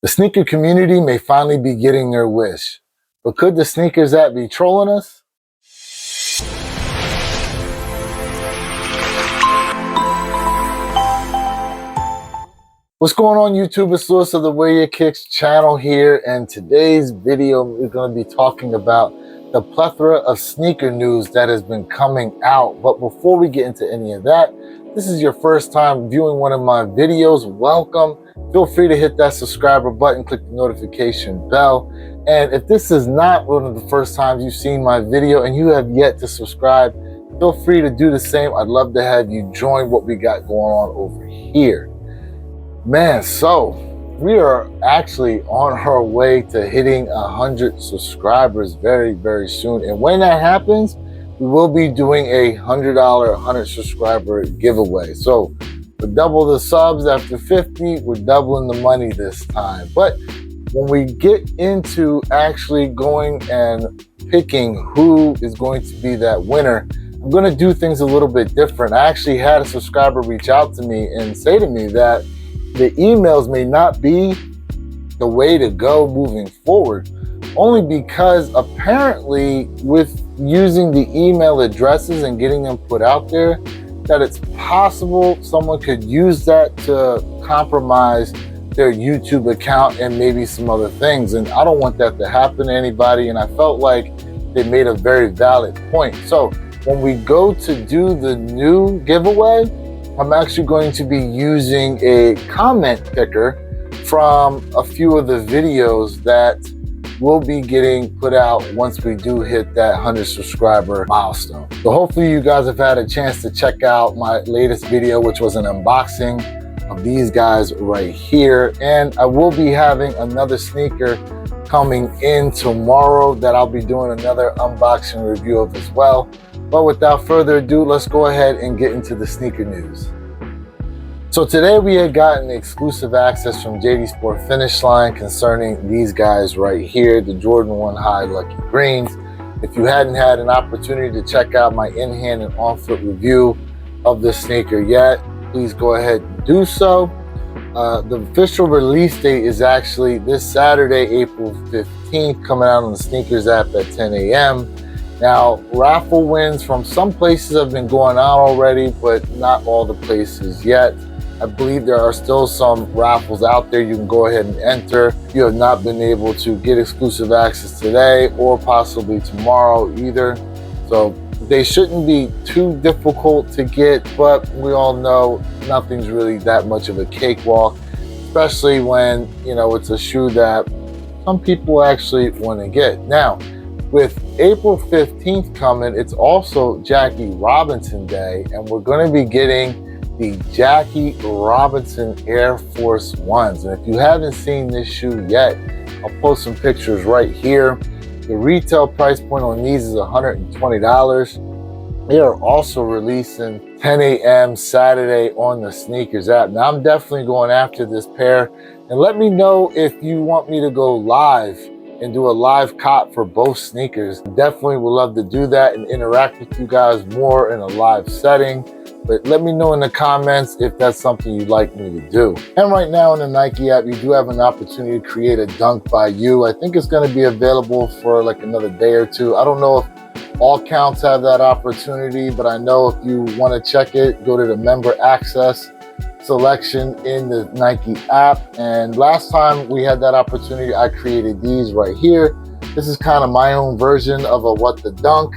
The sneaker community may finally be getting their wish, but could the sneakers app be trolling us? What's going on YouTube? It's Lewis of the Wear Your Kicks channel here, and today's video we're going to be talking about the plethora of sneaker news that has been coming out. But before we get into any of that, this is your first time viewing one of my videos, welcome. Feel free to hit that subscriber button, click the notification bell. And if this is not one of the first times you've seen my video and you have yet to subscribe, feel free to do the same. I'd love to have you join what we got going on over here. Man, so we are actually on our way to hitting 100 subscribers very, very soon. And when that happens, we will be doing a $100 100 subscriber giveaway. So we double the subs after 50, we're doubling the money this time. But when we get into actually going and picking who is going to be that winner, I'm going to do things a little bit different. I actually had a subscriber reach out to me and say to me that the emails may not be the way to go moving forward, only because apparently with using the email addresses and getting them put out there, that it's possible someone could use that to compromise their YouTube account and maybe some other things. And I don't want that to happen to anybody. And I felt like they made a very valid point. So when we go to do the new giveaway, I'm actually going to be using a comment picker from a few of the videos that will be getting put out once we do hit that 100 subscriber milestone. So hopefully you guys have had a chance to check out my latest video, which was an unboxing of these guys right here. And I will be having another sneaker coming in tomorrow that I'll be doing another unboxing review of as well. But without further ado, let's go ahead and get into the sneaker news. So today we had gotten exclusive access from JD Sport Finish Line concerning these guys right here, the Jordan 1 High Lucky Greens. If you hadn't had an opportunity to check out my in-hand and on-foot review of this sneaker yet, please go ahead and do so. The official release date is actually this Saturday, April 15th, coming out on the sneakers app at 10 a.m. Now, raffle wins from some places have been going out already, but not all the places yet. I believe there are still some raffles out there you can go ahead and enter. If you have not been able to get exclusive access today or possibly tomorrow either. So they shouldn't be too difficult to get, but we all know nothing's really that much of a cakewalk, especially when, you know, it's a shoe that some people actually want to get. Now, with April 15th coming, it's also Jackie Robinson Day, and we're going to be getting the Jackie Robinson Air Force Ones. And if you haven't seen this shoe yet, I'll post some pictures right here. The retail price point on these is $120. They are also releasing 10 a.m. Saturday on the sneakers app. Now I'm definitely going after this pair, and let me know if you want me to go live and do a live cop for both sneakers. Definitely would love to do that and interact with you guys more in a live setting. But let me know in the comments if that's something you'd like me to do. And right now in the Nike app, you do have an opportunity to create a dunk by you. I think it's going to be available for like another day or two. I don't know if all accounts have that opportunity, but I know if you want to check it, go to the member access selection in the Nike app. And last time we had that opportunity, I created these right here. This is kind of my own version of a what the dunk.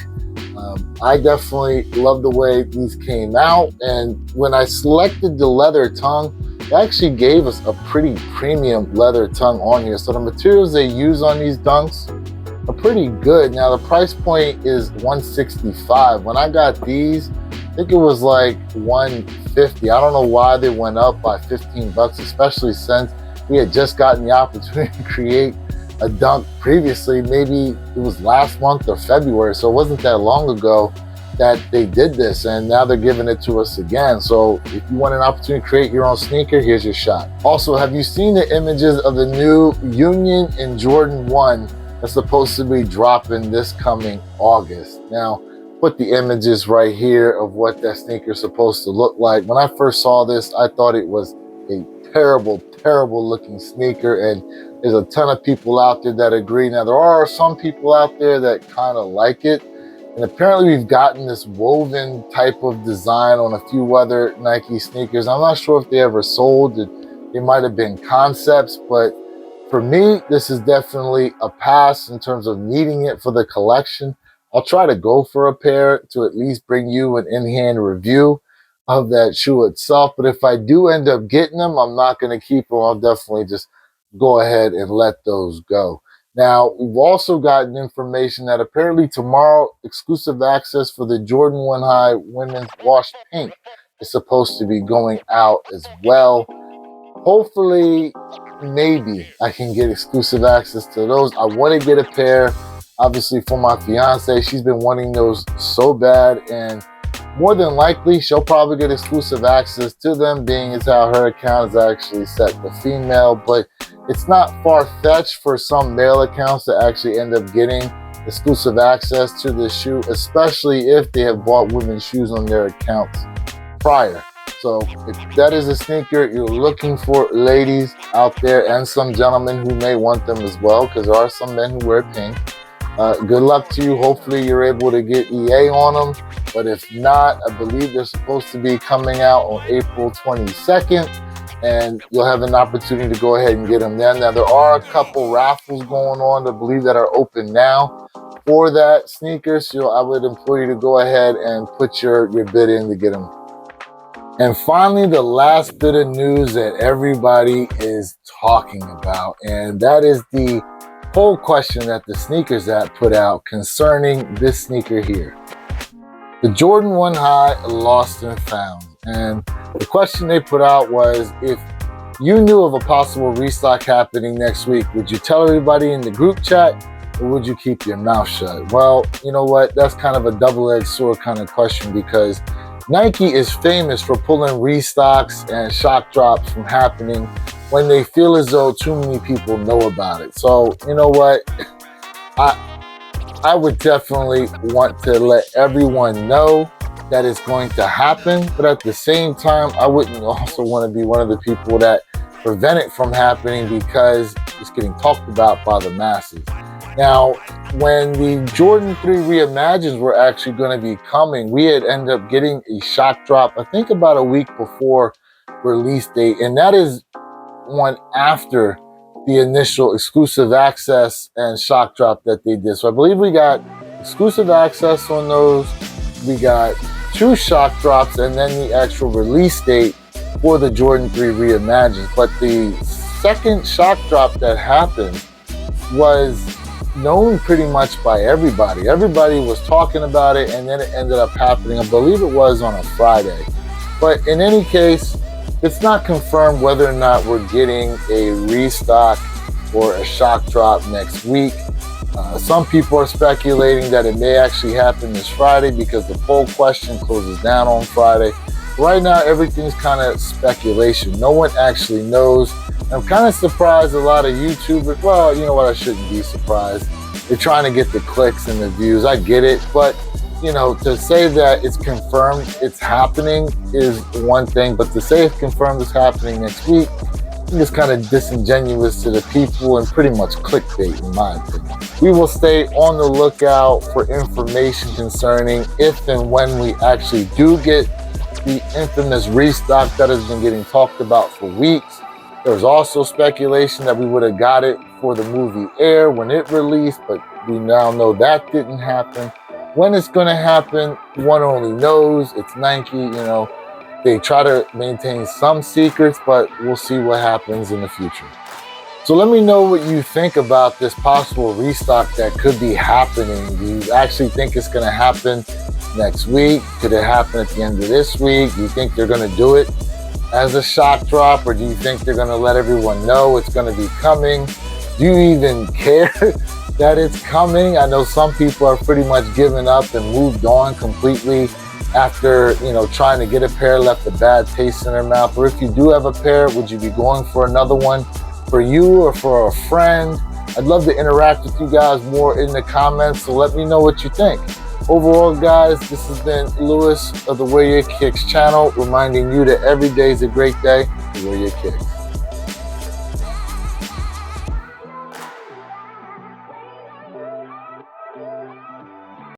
I definitely love the way these came out, and when I selected the leather tongue, it actually gave us a pretty premium leather tongue on here. So the materials they use on these dunks are pretty good. Now the price point is $165. When I got these, I think it was like $150. I don't know why they went up by 15 bucks, especially since we had just gotten the opportunity to create a dunk previously. Maybe it was last month or February, so it wasn't that long ago that they did this, and now they're giving it to us again. So if you want an opportunity to create your own sneaker, here's your shot. Also, have you seen the images of the new Union and Jordan 1 that's supposed to be dropping this coming August? Now, put the images right here of what that sneaker is supposed to look like. When I first saw this, I thought it was a terrible terrible looking sneaker, and there's a ton of people out there that agree. Now, there are some people out there that kind of like it, and apparently we've gotten this woven type of design on a few other Nike sneakers. I'm not sure if they ever sold. They might have been concepts, but for me, this is definitely a pass in terms of needing it for the collection. I'll try to go for a pair to at least bring you an in-hand review of that shoe itself. But if I do end up getting them, I'm not going to keep them. I'll definitely just go ahead and let those go. Now, we've also gotten information that apparently tomorrow, exclusive access for the Jordan 1 High women's washed pink is supposed to be going out as well. Hopefully, maybe I can get exclusive access to those. I want to get a pair, obviously, for my fiance. She's been wanting those so bad, and more than likely, she'll probably get exclusive access to them, being as how her account is actually set to female. But it's not far-fetched for some male accounts to actually end up getting exclusive access to this shoe, especially if they have bought women's shoes on their accounts prior. So if that is a sneaker you're looking for, ladies out there, and some gentlemen who may want them as well, because there are some men who wear pink, good luck to you. Hopefully you're able to get EA on them. But if not, I believe they're supposed to be coming out on April 22nd, and you'll have an opportunity to go ahead and get them then. Now, there are a couple raffles going on, I believe, that are open now for that sneaker. So I would implore you to go ahead and put your bid in to get them. And finally, the last bit of news that everybody is talking about, and that is the poll question that the Sneakers app put out concerning this sneaker here. The Jordan 1 High lost and found. And the question they put out was, if you knew of a possible restock happening next week, would you tell everybody in the group chat, or would you keep your mouth shut? Well, you know what? That's kind of a double-edged sword kind of question, because Nike is famous for pulling restocks and shock drops from happening when they feel as though too many people know about it. So, you know what? I would definitely want to let everyone know that it's going to happen, but at the same time, I wouldn't also want to be one of the people that prevent it from happening because it's getting talked about by the masses. Now, when the Jordan 3 Reimagines were actually going to be coming, we had ended up getting a shock drop, I think about a week before release date, and that is one after the initial exclusive access and shock drop that they did. So I believe we got exclusive access on those, we got 2 shock drops, and then the actual release date for the Jordan 3 Reimagines. But the second shock drop that happened was known pretty much by everybody. Everybody was talking about it, and then it ended up happening. I believe it was on a Friday. But in any case, it's not confirmed whether or not we're getting a restock or a shock drop next week. Some people are speculating that it may actually happen this Friday because the poll question closes down on Friday. Right now, everything's kind of speculation. No one actually knows. I'm kind of surprised a lot of YouTubers, well, you know what, I shouldn't be surprised. They're trying to get the clicks and the views. I get it, but you know, to say that it's confirmed it's happening is one thing, but to say it's confirmed it's happening next week, I think it's kind of disingenuous to the people and pretty much clickbait in my opinion. We will stay on the lookout for information concerning if and when we actually do get the infamous restock that has been getting talked about for weeks. There's also speculation that we would have got it for the movie Air when it released, but we now know that didn't happen. When it's going to happen, one only knows. It's Nike, you know. They try to maintain some secrets, but we'll see what happens in the future. So let me know what you think about this possible restock that could be happening. Do you actually think it's going to happen next week? Could it happen at the end of this week? Do you think they're going to do it as a shock drop, or do you think they're going to let everyone know it's going to be coming? Do you even care that it's coming? I know some people are pretty much given up and moved on completely after, you know, trying to get a pair, left a bad taste in their mouth. Or if you do have a pair, would you be going for another one for you or for a friend? I'd love to interact with you guys more in the comments, so let me know what you think. Overall, guys, this has been Lewis of the Wear Your Kicks channel, reminding you that every day is a great day to wear your kicks.